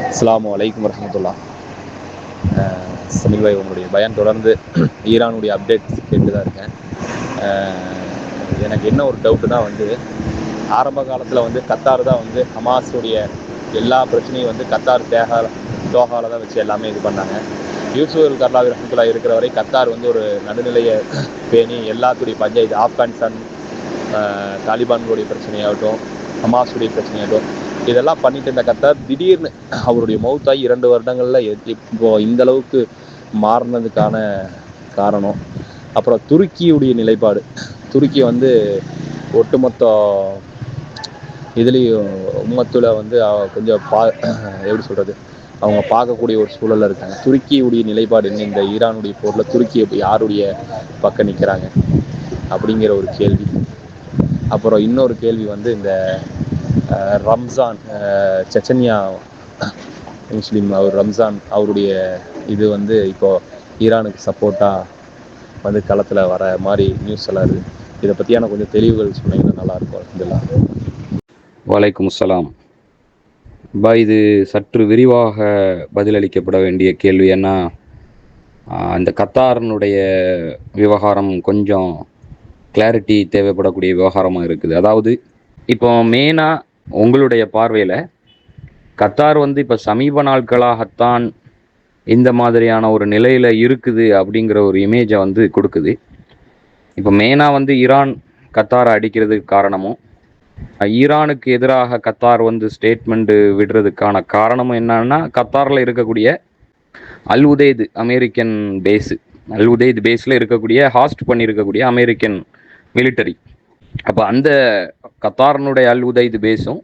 அஸ்ஸலாமு அலைக்கும் வரஹ்மத்துல்லாஹ். சமீல் பாய், உங்களுடைய பயான் தொடர்ந்து ஈரானுடைய அப்டேட்ஸ் கேட்டு தான் இருக்கேன். எனக்கு என்ன ஒரு டவுட்டுனா ஆரம்ப காலத்தில் கத்தார் தான் ஹமாஸுடைய எல்லா பிரச்சனையும் கத்தார் தோஹாவில் தான் வச்சு எல்லாமே இது பண்ணாங்க. யூசுப் அல் கர்லாவி ரஹ்மத்துல்லாஹி இருக்கிற வரை கத்தார் ஒரு நடுநிலையை பேணி எல்லாத்துடைய பஞ்சாயத்து, ஆப்கானிஸ்தான் தாலிபான்களுடைய பிரச்சனையாகட்டும், ஹமாஸுடைய பிரச்சனையாகட்டும், இதெல்லாம் பண்ணிட்டு இருந்த கத்தார் திடீர்னு அவருடைய மௌத்தாகி 2 வருடங்களில் இப்போ இந்த அளவுக்கு மாறினதுக்கான காரணம். அப்புறம் துருக்கியுடைய நிலைப்பாடு. துருக்கி ஒட்டுமொத்த இதுலேயும் உம்மத்தில் கொஞ்சம் எப்படி சொல்கிறது, அவங்க பார்க்கக்கூடிய ஒரு சூழலில் இருக்காங்க. துருக்கியுடைய நிலைப்பாடு என்ன? இந்த ஈரானுடைய போரில் துருக்கி யாருடைய பக்கம் நிற்கிறாங்க அப்படிங்கிற ஒரு கேள்வி. அப்புறம் இன்னொரு கேள்வி இந்த ரம்ஜான், செச்சன்யா முஸ்லீம் அவர் ரம்ஜான் அவருடைய இது இப்போ ஈரானுக்கு சப்போர்ட்டாக களத்தில் வர மாதிரி நியூஸ் எல்லாம் இருக்குது. இதை பற்றியான கொஞ்சம் தெளிவுகள் சொன்னீங்கன்னா நல்லாயிருக்கும். இதெல்லாம் வலைக்கும் அஸ்ஸலாம். இது சற்று விரிவாக பதிலளிக்கப்பட வேண்டிய கேள்வி. ஏன்னா இந்த கத்தாரினுடைய விவகாரம் கொஞ்சம் கிளாரிட்டி தேவைப்படக்கூடிய விவகாரமாக இருக்குது. அதாவது இப்போ மெயினாக உங்களுடைய பார்வையில் கத்தார் இப்போ சமீப நாட்களாகத்தான் இந்த மாதிரியான ஒரு நிலையில் இருக்குது அப்படிங்கிற ஒரு இமேஜை கொடுக்குது. இப்போ மெயினாக ஈரான் கத்தாரை அடிக்கிறதுக்கு காரணமும், ஈரானுக்கு எதிராக கத்தார் ஸ்டேட்மெண்ட் விடுறதுக்கான காரணமும் என்னன்னா, கத்தாரில் இருக்கக்கூடிய அல் உதைத் அமெரிக்கன் பேஸு, அல் உதைத் பேஸில் இருக்கக்கூடிய ஹாஸ்ட் பண்ணியிருக்கக்கூடிய அமெரிக்கன் மிலிட்டரி. அப்போ அந்த கத்தாரினுடைய அல் உதைத் பேஸும்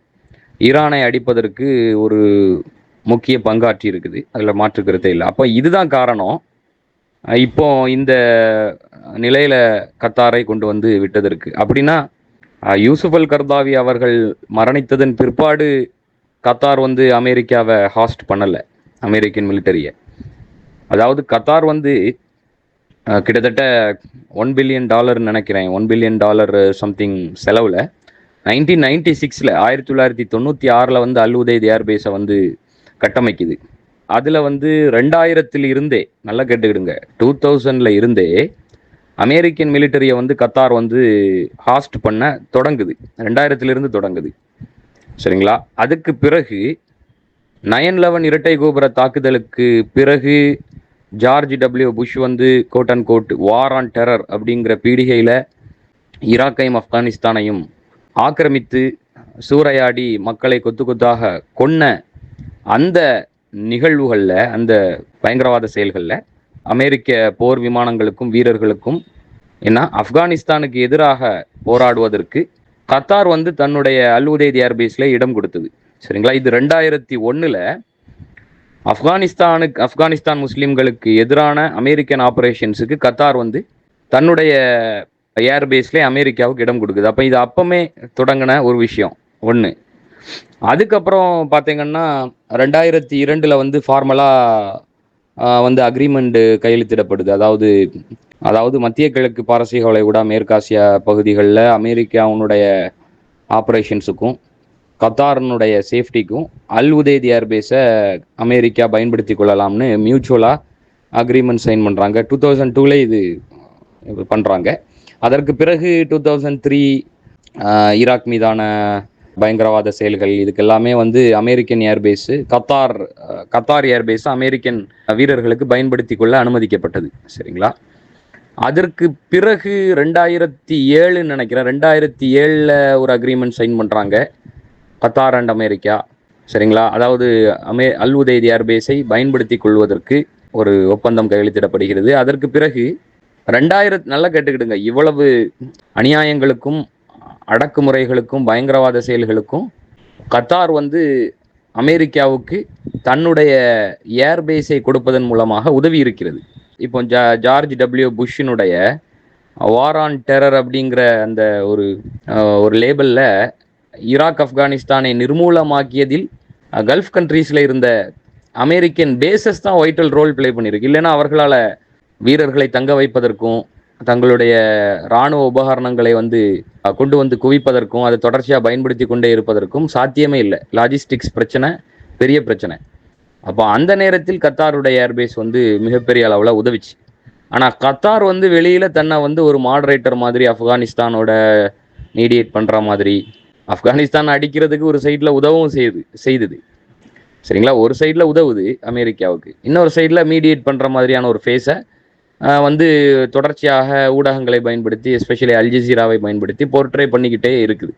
ஈரானை அடிப்பதற்கு ஒரு முக்கிய பங்காற்றி இருக்குது. அதில் மாற்றுக்கிறதே இல்லை. அப்போ இதுதான் காரணம் இப்போ இந்த நிலையில் கத்தாரை கொண்டு விட்டதற்கு. அப்படின்னா யூசுப் அல் கர்தாவி அவர்கள் மரணித்ததன் பிற்பாடு கத்தார் அமெரிக்காவை ஹாஸ்ட் பண்ணலை, அமெரிக்கன் மிலிட்டரியை. அதாவது கத்தார் கிட்டத்தட்ட $1 பில்லியன் நினைக்கிறேன், $1 பில்லியன் சம்திங் செலவில் 1996 1996 அல் உதைத் ஏர்பேஸை கட்டமைக்குது. அதில் 2000 இருந்தே, நல்லா கேட்டுக்கிடுங்க, 2000 இருந்தே அமெரிக்கன் மிலிட்டரியை கத்தார் ஹாஸ்ட் பண்ண தொடங்குது. 2000 தொடங்குது, சரிங்களா? அதுக்கு பிறகு 9/11 இரட்டை கோபுர தாக்குதலுக்கு பிறகு George W Bush quote and quote war on terror அப்படிங்கிற பீடிகையில் ஈராக்கையும் ஆப்கானிஸ்தானையும் ஆக்கிரமித்து சூறையாடி மக்களை கொத்து கொத்தாக கொன்ன அந்த நிகழ்வுகளில், அந்த பயங்கரவாத செயல்களில் அமெரிக்க போர் விமானங்களுக்கும் வீரர்களுக்கும் ஆப்கானிஸ்தானுக்கு எதிராக போராடுவதற்கு கத்தார் தன்னுடைய அல் உதைத் ஏர்பேஸில் இடம் கொடுத்தது, சரிங்களா? இது 2001 ஆப்கானிஸ்தான் முஸ்லீம்களுக்கு எதிரான அமெரிக்கன் ஆப்ரேஷன்ஸுக்கு கத்தார் தன்னுடைய ஏர்பேஸ்ல அமெரிக்காவுக்கு இடம் கொடுக்குது. அப்போ இது அப்பமே தொடங்கின ஒரு விஷயம் ஒன்று. அதுக்கப்புறம் பார்த்தீங்கன்னா 2002 ஃபார்மலாக அக்ரிமெண்ட் கையெழுத்திடப்படுது. அதாவது மத்திய கிழக்கு பாரசீக வளைகுடா, மேற்காசியா பகுதிகளில் அமெரிக்காவுடைய ஆப்ரேஷன்ஸுக்கும் கத்தாரினுடைய சேஃப்டிக்கும் அல் உதைத் ஏர்பேஸை அமெரிக்கா பயன்படுத்தி கொள்ளலாம்னு மியூச்சுவலாக அக்ரிமெண்ட் சைன் பண்ணுறாங்க. 2002 இது பண்ணுறாங்க. அதற்கு பிறகு 2003 ஈராக் மீதான பயங்கரவாத செயல்கள், இதுக்கெல்லாமே அமெரிக்கன் ஏர்பேஸு கத்தார் ஏர்பேஸை அமெரிக்கன் வீரர்களுக்கு பயன்படுத்தி கொள்ள அனுமதிக்கப்பட்டது, சரிங்களா? அதற்கு பிறகு 2007 நினைக்கிறேன், 2007 ஒரு அக்ரிமெண்ட் சைன் பண்ணுறாங்க கத்தார் அண்ட் அமெரிக்கா, சரிங்களா? அதாவது அல் உதைத் ஏர்பேஸை பயன்படுத்தி கொள்வதற்கு ஒரு ஒப்பந்தம் கையெழுத்திடப்படுகிறது. அதற்கு பிறகு 2000, நல்லா கேட்டுக்கிடுங்க, இவ்வளவு அநியாயங்களுக்கும் அடக்குமுறைகளுக்கும் பயங்கரவாத செயல்களுக்கும் கத்தார் அமெரிக்காவுக்கு தன்னுடைய ஏர்பேஸை கொடுப்பதன் மூலமாக உதவி இருக்கிறது. இப்போ ஜார்ஜ் டபிள்யூ புஷ்ஷினுடைய வார் ஆன் டெரர் அப்படிங்கிற அந்த ஒரு லேபிளில் ஈராக் ஆப்கானிஸ்தானை நிர்மூலமாக்கியதில் கல்ஃப் கண்ட்ரீஸில் இருந்த அமெரிக்கன் பேசஸ் தான் வைட்டல் ரோல் பிளே பண்ணியிருக்கு. இல்லைன்னா அவர்களால் வீரர்களை தங்க வைப்பதற்கும் தங்களுடைய இராணுவ உபகரணங்களை கொண்டு குவிப்பதற்கும் அதை தொடர்ச்சியாக பயன்படுத்தி கொண்டே இருப்பதற்கும் சாத்தியமே இல்லை. லாஜிஸ்டிக்ஸ் பிரச்சனை, பெரிய பிரச்சனை. அப்போ அந்த நேரத்தில் கத்தாருடைய ஏர்பேஸ் வந்து மிகப்பெரிய அளவில் உதவிச்சு. ஆனால் கத்தார் வந்து வெளியில் தன்னை வந்து ஒரு மாடரேட்டர் மாதிரி ஆப்கானிஸ்தானோட மீடியேட் பண்ணுற மாதிரி, ஆப்கானிஸ்தான் அடிக்கிறதுக்கு ஒரு சைடில் உதவும் செய்தது. சரிங்களா, ஒரு சைடில் உதவுது அமெரிக்காவுக்கு, இன்னொரு சைடில் மீடியேட் பண்ணுற மாதிரியான ஒரு ஃபேஸை வந்து தொடர்ச்சியாக ஊடகங்களை பயன்படுத்தி, எஸ்பெஷலி அல்ஜசீராவை பயன்படுத்தி போர்ட்ரே பண்ணிக்கிட்டே இருக்குது.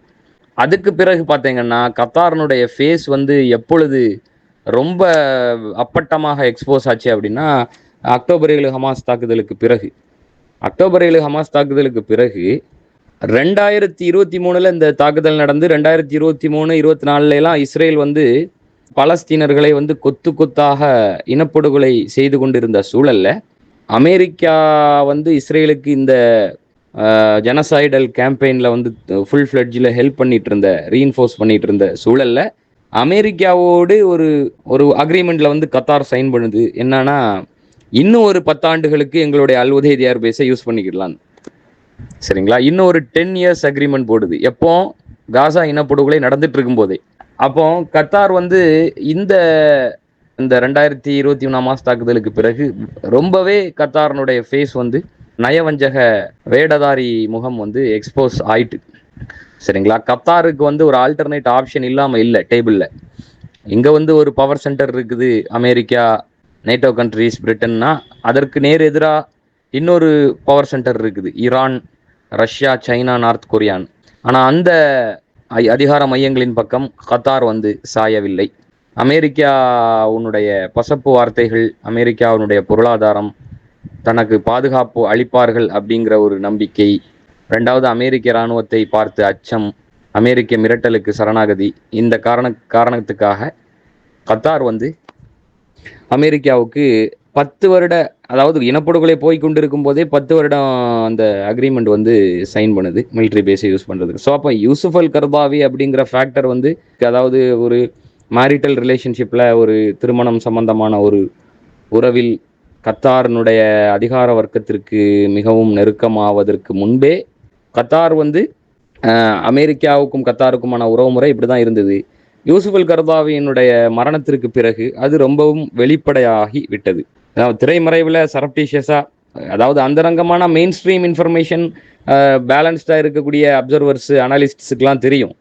அதுக்கு பிறகு பார்த்தீங்கன்னா கத்தாரினுடைய ஃபேஸ் வந்து எப்பொழுது ரொம்ப அப்பட்டமாக எக்ஸ்போஸ் ஆச்சு அப்படின்னா, அக்டோபர் 7 ஹமாஸ் தாக்குதலுக்கு பிறகு. அக்டோபர் 7 ஹமாஸ் தாக்குதலுக்கு பிறகு 2023 இந்த தாக்குதல் நடந்து 2023-24 எல்லாம் இஸ்ரேல் வந்து பலஸ்தீனர்களை வந்து கொத்து கொத்தாக இனப்படுகொலை செய்து கொண்டிருந்த சூழல்ல அமெரிக்கா வந்து இஸ்ரேலுக்கு இந்த ஜெனசைடல் கேம்பெயினில் வந்து ஃபுல் ஃப்ளெட்ஜில் ஹெல்ப் பண்ணிட்டு இருந்த, ரீஇன்ஃபோர்ஸ் பண்ணிட்டு இருந்த சூழல்ல அமெரிக்காவோடு ஒரு ஒரு அக்ரிமெண்ட்ல வந்து கத்தார் சைன் பண்ணுது. என்னன்னா, இன்னும் ஒரு 10 ஆண்டுகளுக்கு எங்களுடைய அல் உதைத் ஏர்பேஸை யூஸ் பண்ணிக்கிடலாம். சரிங்களா, இன்னும் ஒரு 10 இயர்ஸ் அக்ரிமெண்ட் போடுது. எப்போ காசா இனப்படுகொலை நடந்துட்டு இருக்கும் போதே. அப்போ கத்தார் வந்து இந்த இந்த 2023 மாச தாக்குதலுக்கு பிறகு ரொம்பவே கத்தாரனுடைய ஃபேஸ் வந்து நயவஞ்சக வேடதாரி முகம் வந்து எக்ஸ்போஸ் ஆயிட்டு. சரிங்களா, கத்தாருக்கு வந்து ஒரு ஆல்டர்னேட் ஆப்ஷன் இல்லாமல் இல்லை டேபிளில். இங்கே வந்து ஒரு பவர் சென்டர் இருக்குது அமெரிக்கா, நேட்டோ கண்ட்ரிஸ், பிரிட்டன்னா. அதற்கு நேர் எதிராக இன்னொரு பவர் சென்டர் இருக்குது Iran, Russia, China, north Korean. ஆனால் அந்த அதிகார மையங்களின் பக்கம் கத்தார் வந்து சாயவில்லை. அமெரிக்காவுடைய பசப்பு வார்த்தைகள், அமெரிக்காவுடைய பொருளாதாரம், தனக்கு பாதுகாப்பு அளிப்பார்கள் அப்படிங்கிற ஒரு நம்பிக்கை, ரெண்டாவது அமெரிக்க இராணுவத்தை பார்த்து அச்சம், அமெரிக்க மிரட்டலுக்கு சரணாகதி, இந்த காரணத்துக்காக கத்தார் வந்து அமெரிக்காவுக்கு 10 வருட, அதாவது இனப்படுகொலை போய் கொண்டிருக்கும் போதே 10 வருடம் அந்த அக்ரிமெண்ட் வந்து சைன் பண்ணுது மிலிட்ரி பேஸை யூஸ் பண்ணுறதுக்கு. ஸோ அப்போ யூசுப் அல் கர்தாவி அப்படிங்கிற ஃபேக்டர் வந்து, அதாவது ஒரு மேரிட்டல் ரிலேஷன்ஷிப்பில், ஒரு திருமணம் சம்பந்தமான ஒரு உறவில் கத்தாரினுடைய அதிகார வர்க்கத்திற்கு மிகவும் நெருக்கமாவதற்கு முன்பே கத்தார் வந்து அமெரிக்காவுக்கும் கத்தாருக்குமான உறவுமுறை இப்படி தான் இருந்தது. யூசுப் அல் கர்தாவியினுடைய மரணத்திற்கு பிறகு அது ரொம்பவும் வெளிப்படையாகி விட்டது. அதாவது திரைமறைவில் சரப்டிஷியஸாக, அதாவது அந்தரங்கமான மெயின் ஸ்ட்ரீம் இன்ஃபர்மேஷன் பேலன்ஸ்டாக இருக்கக்கூடிய அப்சர்வர்ஸ், அனலிஸ்ட்ஸுக்கெலாம் தெரியும்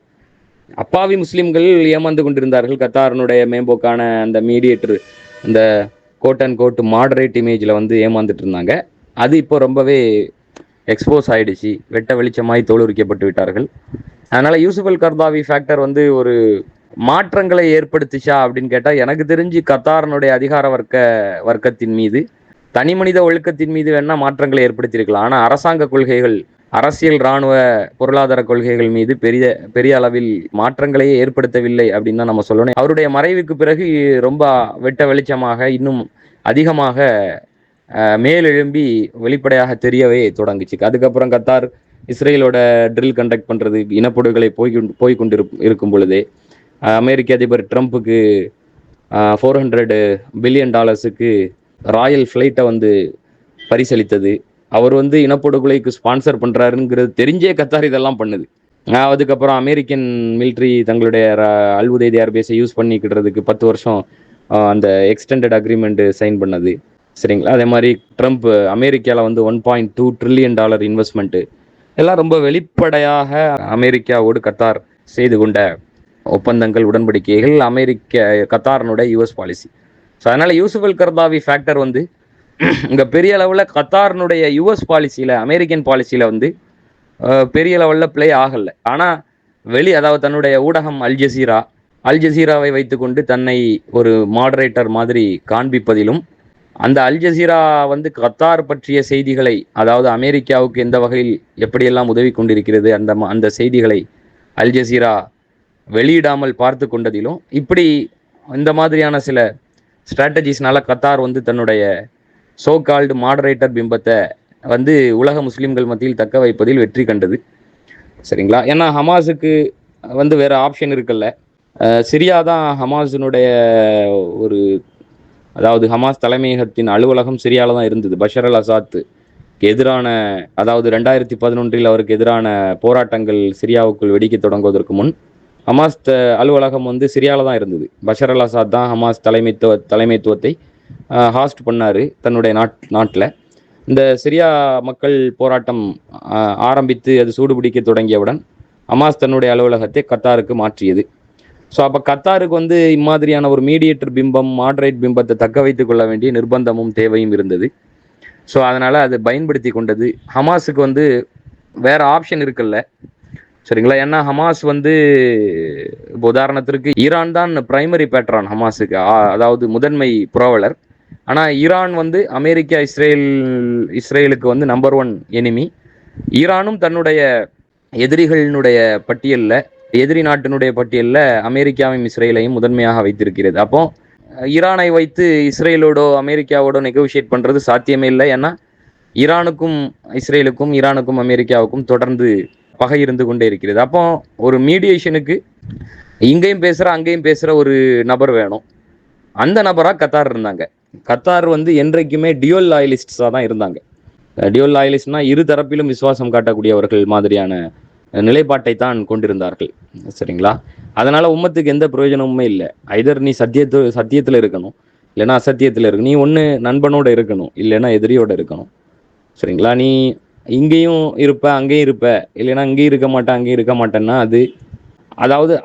அப்பாவி முஸ்லீம்கள் ஏமாந்து கொண்டிருந்தார்கள். கத்தாரினுடைய மேம்போக்கான அந்த மீடியேட்டர், இந்த கோட் அண்ட் கோட் மாடரேட் இமேஜில் வந்து ஏமாந்துட்டு இருந்தாங்க. அது இப்போ ரொம்பவே எக்ஸ்போஸ் ஆயிடுச்சு, வெட்ட வெளிச்சமாய் தோலுரிக்கப்பட்டு விட்டார்கள். அதனால் யூசுப் அல் கர்தாவி ஃபேக்டர் வந்து ஒரு மாற்றங்களை ஏற்படுத்திச்சா அப்படின்னு கேட்டால், எனக்கு தெரிஞ்சு கத்தாரினுடைய அதிகார வர்க்கத்தின் மீது, தனி மனித ஒழுக்கத்தின் மீது வேணால் மாற்றங்களை ஏற்படுத்தியிருக்கலாம். ஆனால் அரசாங்க கொள்கைகள், அரசியல், இராணுவ, பொருளாதார கொள்கைகள் மீது பெரிய அளவில் மாற்றங்களையே ஏற்படுத்தவில்லை அப்படின்னு தான் நம்ம சொல்லணும். அவருடைய மறைவுக்கு பிறகு ரொம்ப வெட்ட வெளிச்சமாக, இன்னும் அதிகமாக மேலெழும்பி வெளிப்படையாக தெரியவே தொடங்குச்சு. அதுக்கப்புறம் கத்தார் இஸ்ரேலோட ட்ரில் கண்டக்ட் பண்ணுறது, இனப்படுகொலை போய்கொண்டு இருக்கும் பொழுதே அமெரிக்க அதிபர் ட்ரம்ப்புக்கு $400 பில்லியன் ராயல் ஃப்ளைட்டை வந்து பரிசளித்தது. அவர் வந்து இனப்படுகொலைக்கு ஸ்பான்சர் பண்ணுறாருங்கிறது தெரிஞ்சே கத்தார் இதெல்லாம் பண்ணுது. அதுக்கப்புறம் அமெரிக்கன் மிலிட்ரி தங்களுடைய அல் உதைத் ஏர்பேஸை யூஸ் பண்ணிக்கிடுறதுக்கு 10 வருஷம் அந்த எக்ஸ்டெண்டட் அக்ரிமெண்ட் சைன் பண்ணது. சரிங்களா, அதே மாதிரி ட்ரம்ப் அமெரிக்காவில் வந்து $1.2 ட்ரில்லியன் இன்வெஸ்ட்மெண்ட்டு, எல்லாம் ரொம்ப வெளிப்படையாக அமெரிக்காவோடு கத்தார் செய்து கொண்ட ஒப்பந்தங்கள், உடன்படிக்கைகள், கத்தாரினுடைய யூஎஸ் பாலிசி. ஸோ அதனால் யூசுப் அல் கர்தாவி ஃபேக்டர் வந்து இங்கே பெரிய அளவில் கத்தாரினுடைய யூஎஸ் பாலிசியில், அமெரிக்கன் பாலிசியில் வந்து பெரிய லெவலில் பிளே ஆகலை. ஆனால் அதாவது தன்னுடைய ஊடகம் அல்ஜசீராவை வைத்துக்கொண்டு தன்னை ஒரு மாடரேட்டர் மாதிரி காண்பிப்பதிலும், அந்த அல்ஜசீரா வந்து கத்தார் பற்றிய செய்திகளை, அதாவது அமெரிக்காவுக்கு எந்த வகையில் எப்படியெல்லாம் உதவி கொண்டிருக்கிறது அந்த செய்திகளை அல்ஜசீரா வெளியிடாமல் பார்த்து கொண்டதிலும், இப்படி இந்த மாதிரியான சில ஸ்ட்ராட்டஜிஸ்னால கத்தார் வந்து தன்னுடைய சோ கால்டு மாடரேட்டர் பிம்பத்தை வந்து உலக முஸ்லீம்கள் மத்தியில் தக்க வைப்பதில் வெற்றி கண்டது. சரிங்களா, ஏன்னா ஹமாஸுக்கு வந்து வேற ஆப்ஷன் இருக்குல்ல. சிரியா தான் ஹமாஸினுடைய ஒரு, அதாவது ஹமாஸ் தலைமையகத்தின் அலுவலகம் சிரியாவில் தான் இருந்தது. பஷர் அல் அசாத்துக்கு எதிரான, அதாவது 2011 அவருக்கு எதிரான போராட்டங்கள் சிரியாவுக்குள் வெடிக்க தொடங்குவதற்கு முன் ஹமாஸ் அலுவலகம் வந்து சிரியாவில் தான் இருந்தது. பஷர் அல் அசாத் தான் ஹமாஸ் தலைமைத்துவத்தை ஹாஸ்ட் பண்ணார் தன்னுடைய நாட்டில். இந்த சிரியா மக்கள் போராட்டம் ஆரம்பித்து அது சூடுபிடிக்க தொடங்கியவுடன் ஹமாஸ் தன்னுடைய அலுவலகத்தை கத்தாருக்கு மாற்றியது. ஸோ அப்போ கத்தாருக்கு வந்து இம்மாதிரியான ஒரு மீடியேட்டர் பிம்பம், மாடரேட் பிம்பத்தை தக்க வைத்துக் கொள்ள வேண்டிய நிர்பந்தமும் தேவையும் இருந்தது. ஸோ அதனால் அதை பயன்படுத்தி கொண்டது. ஹமாஸுக்கு வந்து வேறு ஆப்ஷன் இருக்குல்ல, சரிங்களா? ஏன்னா ஹமாஸ் வந்து இப்போ உதாரணத்திற்கு ஈரான் தான் பிரைமரி பேட்ரான் ஹமாஸுக்கு, அதாவது முதன்மை புரவலர். ஆனால் ஈரான் வந்து அமெரிக்கா, இஸ்ரேலுக்கு வந்து நம்பர் 1 எனிமி. ஈரானும் தன்னுடைய எதிரிகளினுடைய பட்டியலில், எதிரி நாட்டினுடைய பட்டியலில் அமெரிக்காவையும் இஸ்ரேலையும் முதன்மையாக வைத்திருக்கிறது. அப்போ ஈரானை வைத்து இஸ்ரேலோடோ அமெரிக்காவோடோ நெகோஷியேட் பண்ணுறது சாத்தியமே இல்லை. ஏன்னா ஈரானுக்கும் இஸ்ரேலுக்கும், ஈரானுக்கும் அமெரிக்காவுக்கும் தொடர்ந்து பகை இருந்து கொண்டே இருக்கிறது. அப்போ ஒரு மீடியேஷனுக்கு இங்கேயும் பேசுகிற அங்கேயும் பேசுகிற ஒரு நபர் வேணும். அந்த நபராக கத்தார் இருந்தாங்க. கத்தார் வந்து என்றைக்குமே டியூல் லாயலிஸ்டாக தான் இருந்தாங்க. டியூல் லாயலிஸ்ட்னா இரு தரப்பிலும் விசுவாசம் காட்டக்கூடியவர்கள் மாதிரியான நிலைப்பாட்டை தான் கொண்டிருந்தார்கள், சரிங்களா? அதனால உம்மத்துக்கு எந்த பிரயோஜனமுமே இல்லை. ஐதர் நீ சத்தியத்தில் இருக்கணும், இல்லைன்னா அசத்தியத்தில் இருக்கணும். நீ ஒன்று நண்பனோட இருக்கணும், இல்லைன்னா எதிரியோட இருக்கணும், சரிங்களா? நீ இங்கேயும் இருப்ப அங்கேயும் இருப்ப, இல்லைன்னா இங்கேயும் இருக்க மாட்டேன் அங்கேயும் இருக்க மாட்டேன்னா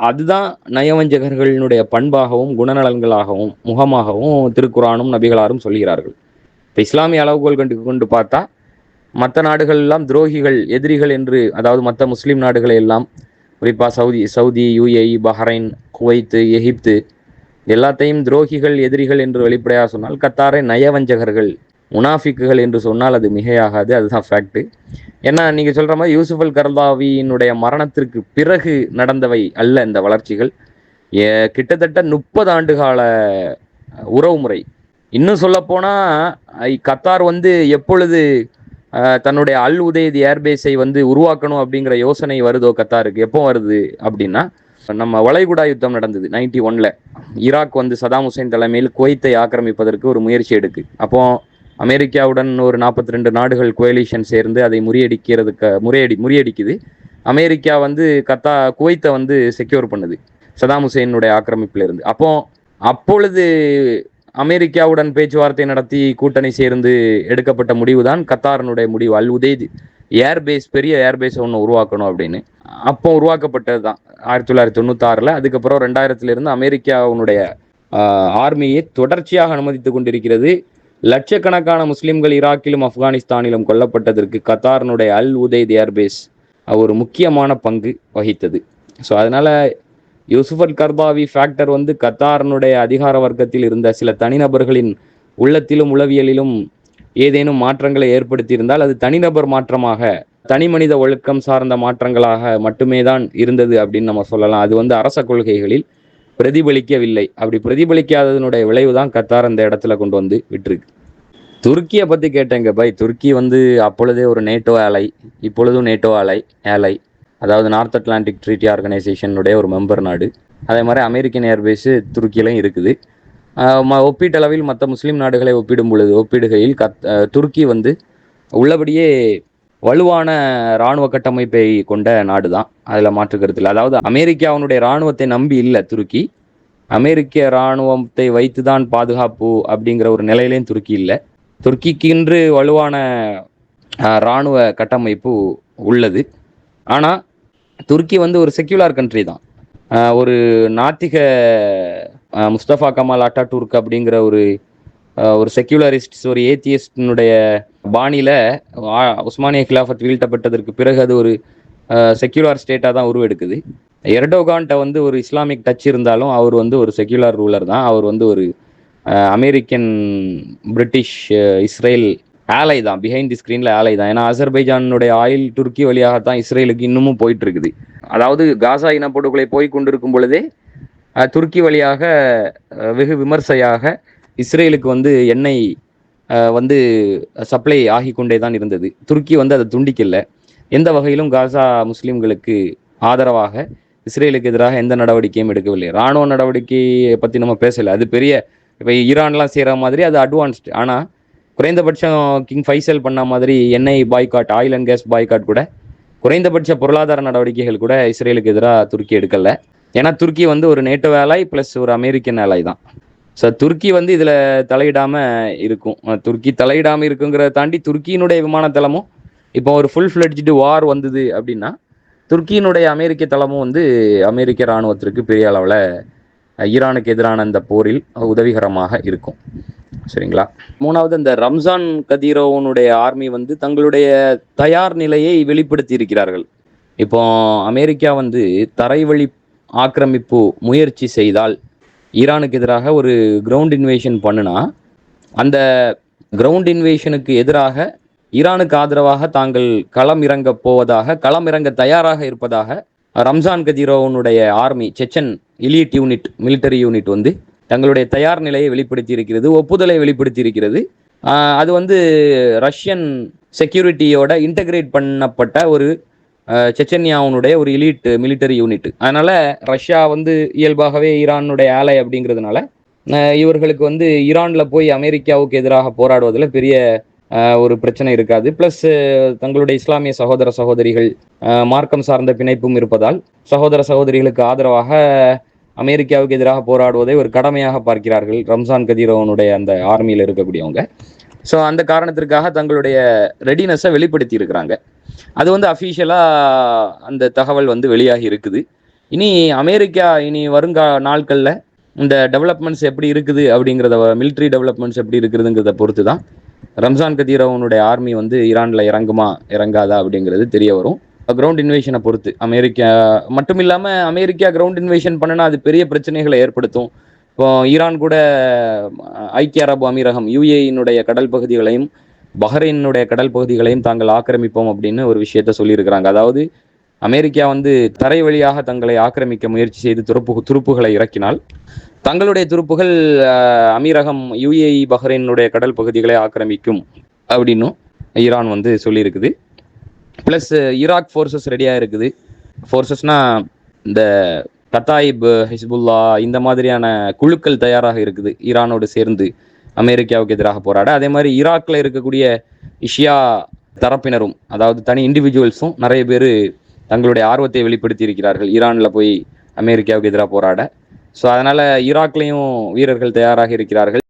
அதுதான் நயவஞ்சகர்களுடைய பண்பாகவும் குணநலன்களாகவும் முகமாகவும் திருக்குரானும் நபிகளாரும் சொல்கிறார்கள். இப்போ இஸ்லாமிய அளவுகோல் கொண்டு பார்த்தா மற்ற நாடுகள் எல்லாம் துரோகிகள், எதிரிகள் என்று, அதாவது மற்ற முஸ்லீம் நாடுகளை எல்லாம், குறிப்பாக சவுதி, UAE, பஹ்ரைன், குவைத்து, எகிப்து எல்லாத்தையும் துரோகிகள், எதிரிகள் என்று வெளிப்படையாக சொன்னால், கத்தாரை நயவஞ்சகர்கள், முனாஃபிக்குகள் என்று சொன்னால் அது மிகையாகாது. அதுதான் ஃபேக்ட். ஏன்னா நீங்கள் சொல்கிற மாதிரி யூசுப் அல் கர்தாவியினுடைய மரணத்திற்கு பிறகு நடந்தவை அல்ல இந்த வளர்ச்சிகள். கிட்டத்தட்ட 30 ஆண்டு கால உறவுமுறை. இன்னும் சொல்லப்போனால் கத்தார் வந்து எப்பொழுது தன்னுடைய அல் உதைத் ஏர்பேஸை வந்து உருவாக்கணும் அப்படிங்கிற யோசனை வருதோ கத்தாருக்கு, எப்போ வருது அப்படின்னா, நம்ம வளைகுடா யுத்தம் நடந்தது 91ல். ஈராக் வந்து சதாம் ஹுசைன் தலைமையில் குவைத்தை ஆக்கிரமிப்பதற்கு ஒரு முயற்சி எடுக்கு. அப்போ அமெரிக்காவுடன் ஒரு 42 நாடுகள் கோயலிஷன் சேர்ந்து அதை முறியடிக்குது. அமெரிக்கா வந்து குவைத்தை வந்து செக்யூர் பண்ணுது சதாம் ஹுசைனுடைய ஆக்கிரமிப்பிலிருந்து. அப்பொழுது அமெரிக்காவுடன் பேச்சுவார்த்தை நடத்தி கூட்டணி சேர்ந்து எடுக்கப்பட்ட முடிவு தான் கத்தாரனுடைய முடிவு. அல் உதைத் ஏர்பேஸ், பெரிய ஏர்பேஸ் ஒன்று உருவாக்கணும் அப்படின்னு. அப்போ உருவாக்கப்பட்டது தான் 1996ல். அதுக்கப்புறம் 2000லிருந்து அமெரிக்காவுடைய ஆர்மியை தொடர்ச்சியாக அனுமதித்து கொண்டிருக்கிறது. லட்சக்கணக்கான முஸ்லிம்கள் ஈராக்கிலும் ஆப்கானிஸ்தானிலும் கொல்லப்பட்டதற்கு கத்தாரனுடைய அல் உதைத் ஏர்பேஸ் ஒரு முக்கியமான பங்கு வகித்தது. ஸோ அதனால யூசுப் அல் கர்தாவி ஃபேக்டர் வந்து கத்தாரனுடைய அதிகார வர்க்கத்தில் இருந்த சில தனிநபர்களின் உள்ளத்திலும் உளவியலிலும் ஏதேனும் மாற்றங்களை ஏற்படுத்தியிருந்தால் அது தனிநபர் மாற்றமாக, தனி மனித ஒழுக்கம் சார்ந்த மாற்றங்களாக மட்டுமே தான் இருந்தது அப்படின்னு நம்ம சொல்லலாம். அது வந்து அரச கொள்கைகளில் பிரதிபலிக்கவில்லை. அப்படி பிரதிபலிக்காததனுடைய விளைவு தான் கத்தார் அந்த இடத்துல கொண்டு வந்து விட்டுருக்கு. துருக்கியை பற்றி கேட்டேங்க பை. துருக்கி வந்து அப்பொழுதே ஒரு நேட்டோ ஆலை, இப்பொழுதும் நேட்டோ ஆலை, அதாவது நார்த் அட்லாண்டிக் ட்ரீட்டி ஆர்கனைசேஷனுடைய ஒரு மெம்பர் நாடு. அதே மாதிரி அமெரிக்கன் ஏர்பேஸு துருக்கியிலையும் இருக்குது. ஒப்பீட்டளவில் மற்ற முஸ்லீம் நாடுகளை ஒப்பிடுகையில் துருக்கி வந்து உள்ளபடியே வலுவான இராணுவ கட்டமைப்பை கொண்ட நாடு தான், அதில் மாற்றுக்கிறது இல்லை. அதாவது அமெரிக்காவுடைய இராணுவத்தை நம்பி இல்லை துருக்கி, அமெரிக்க இராணுவத்தை வைத்து தான் பாதுகாப்பு அப்படிங்கிற ஒரு நிலையிலையும் துருக்கி இல்லை. துருக்கிக்கென்று வலுவான இராணுவ கட்டமைப்பு உள்ளது. ஆனால் துருக்கி வந்து ஒரு செக்யூலர் கண்ட்ரி தான். ஒரு நாத்திக முஸ்தபா கமால் அட்டாடூர்க் அப்படிங்கிற ஒரு செக்யூலரிஸ்ட், ஒரு ஏத்தியஸ்டினுடைய பாணியில் உஸ்மானிய கிலாஃபத் வீழ்த்தப்பட்டதற்கு பிறகு அது ஒரு செக்யூலர் ஸ்டேட்டாக தான் உருவெடுக்குது. எர்டோகான்ட்ட வந்து ஒரு இஸ்லாமிக் டச் இருந்தாலும் அவர் வந்து ஒரு செக்யூலர் ரூலர் தான். அவர் வந்து ஒரு அமெரிக்கன், பிரிட்டிஷ், இஸ்ரேல் ஆலை தான், பிஹைண்ட் தி ஸ்க்ரீனில் ஆலை தான். ஏன்னா அசர்பைஜானுடைய ஆயில் துருக்கி வழியாகத்தான் இஸ்ரேலுக்கு இன்னமும் போயிட்டு இருக்குது. அதாவது காசா இனப்படுகொலை போய் கொண்டிருக்கும் பொழுதே துருக்கி வழியாக வெகு விமர்சையாக இஸ்ரேலுக்கு வந்து எண்ணெய் வந்து சப்ளை ஆகி கொண்டே தான் இருந்தது. துருக்கி வந்து அதை துண்டிக்கல. எந்த வகையிலும் காசா முஸ்லீம்களுக்கு ஆதரவாக இஸ்ரேலுக்கு எதிராக எந்த நடவடிக்கையும் எடுக்கவில்லை. இராணுவ நடவடிக்கையை பற்றி நம்ம பேசலை. அது பெரிய, இப்போ ஈரான்லாம் செய்கிற மாதிரி அது அட்வான்ஸ்டு. ஆனால் குறைந்தபட்சம் கிங் ஃபைசல் பண்ண மாதிரி எண்ணெய் boycott, oil and gas boycott கூட, குறைந்தபட்ச பொருளாதார நடவடிக்கைகள் கூட இஸ்ரேலுக்கு எதிராக துருக்கி எடுக்கலை. ஏன்னா துருக்கி வந்து ஒரு நேட்டோ அலாய் ப்ளஸ் ஒரு அமெரிக்கன் அலாய் தான். ஸோ துருக்கி வந்து இதில் தலையிடாமல் இருக்கும். துருக்கி தலையிடாமல் இருக்குங்கிறத தாண்டி துருக்கியினுடைய விமானத்தளமும் இப்போ ஒரு ஃபுல் ஃப்ளெட்ஜ்டு வார் வந்தது அப்படின்னா துருக்கியினுடைய அமெரிக்க தளமும் வந்து அமெரிக்க இராணுவத்திற்கு பெரிய அளவில் ஈரானுக்கு எதிரான அந்த போரில் உதவிகரமாக இருக்கும். சரிங்களா. மூணாவது, இந்த ரம்ஜான் கதீரோவனுடைய ஆர்மி வந்து தங்களுடைய தயார் நிலையை வெளிப்படுத்தி இருக்கிறார்கள். இப்போ அமெரிக்கா வந்து தரைவழி ஆக்கிரமிப்பு முயற்சி செய்தால் ஈரானுக்கு எதிராக ஒரு கிரவுண்ட் இன்வேஷன் பண்ணுனா அந்த கிரவுண்ட் இன்வேஷனுக்கு எதிராக ஈரானுக்கு ஆதரவாக தாங்கள் களம் இறங்க தயாராக இருப்பதாக ரம்ஜான் கதீரோவனுடைய army Chechen elite unit military unit வந்து தங்களுடைய தயார் நிலையை வெளிப்படுத்தி இருக்கிறது, ஒப்புதலை வெளிப்படுத்தி இருக்கிறது. அது வந்து ரஷ்யன் செக்யூரிட்டியோட இன்டகிரேட் பண்ணப்பட்ட ஒரு செச்சன்யாவுனுடைய ஒரு எலிட் மிலிட்டரி யூனிட். அதனால ரஷ்யா வந்து இயல்பாகவே ஈரானுடைய ஆலை அப்படிங்கிறதுனால இவர்களுக்கு வந்து ஈரான்ல போய் அமெரிக்காவுக்கு எதிராக போராடுவதில் பெரிய ஒரு பிரச்சனை இருக்காது. பிளஸ் தங்களுடைய இஸ்லாமிய சகோதர சகோதரிகள் மார்க்கம் சார்ந்த பிணைப்பும் இருப்பதால் சகோதர சகோதரிகளுக்கு ஆதரவாக அமெரிக்காவுக்கு எதிராக போராடுவதை ஒரு கடமையாக பார்க்கிறார்கள் ரம்ஜான் கதீரோவனுடைய அந்த ஆர்மியில் இருக்கக்கூடியவங்க. ஸோ அந்த காரணத்திற்காக தங்களுடைய ரெடினஸை வெளிப்படுத்தி இருக்கிறாங்க. அது வந்து அஃபீஷியலாக அந்த தகவல் வந்து வெளியாகி இருக்குது. இனி அமெரிக்கா இனி நாட்களில் இந்த டெவலப்மெண்ட்ஸ் எப்படி இருக்குது அப்படிங்கிறத, மிலிட்ரி டெவலப்மெண்ட்ஸ் எப்படி இருக்குதுங்கிறத பொறுத்து தான் ரம்ஜான் கதீரோவனுடைய ஆர்மி வந்து ஈரானில் இறங்குமா இறங்காதா அப்படிங்கிறது தெரிய வரும். கிரவுண்ட் இன்வேஷனை பொறுத்து அமெரிக்கா மட்டும் இல்லாமல் அமெரிக்கா கிரவுண்ட் இன்வேஷன் பண்ணுனா அது பெரிய பிரச்சனைகளை ஏற்படுத்தும். இப்போ ஈரான் கூட ஐக்கிய அரபு அமீரகம் யுஏஇனுடைய கடல் பகுதிகளையும் பஹ்ரைனுடைய கடல் பகுதிகளையும் தாங்கள் ஆக்கிரமிப்போம் அப்படின்னு ஒரு விஷயத்த சொல்லியிருக்கிறாங்க. அதாவது அமெரிக்கா வந்து தரை வழியாக தங்களை ஆக்கிரமிக்க முயற்சி செய்து துருப்புகளை இறக்கினால் தங்களுடைய துருப்புகள் அமீரகம் யுஏஇ பஹ்ரைனுடைய கடல் பகுதிகளை ஆக்கிரமிக்கும் அப்படின்னும் ஈரான் வந்து சொல்லியிருக்குது. ப்ளஸ் ஈராக் ஃபோர்ஸஸ் ரெடியாக இருக்குது. ஃபோர்ஸஸ்னா இந்த கத்தாயிப், ஹிஸ்புல்லா இந்த மாதிரியான குழுக்கள் தயாராக இருக்குது ஈரானோடு சேர்ந்து அமெரிக்காவுக்கு எதிராக போராட. அதே மாதிரி ஈராக்கில் இருக்கக்கூடிய இஷியா தரப்பினரும், அதாவது தனி இண்டிவிஜுவல்ஸும் நிறைய பேர் தங்களுடைய ஆர்வத்தை வெளிப்படுத்தி இருக்கிறார்கள் ஈரானில் போய் அமெரிக்காவுக்கு எதிராக போராட. ஸோ அதனால் ஈராக்லேயும் வீரர்கள் தயாராக இருக்கிறார்கள்.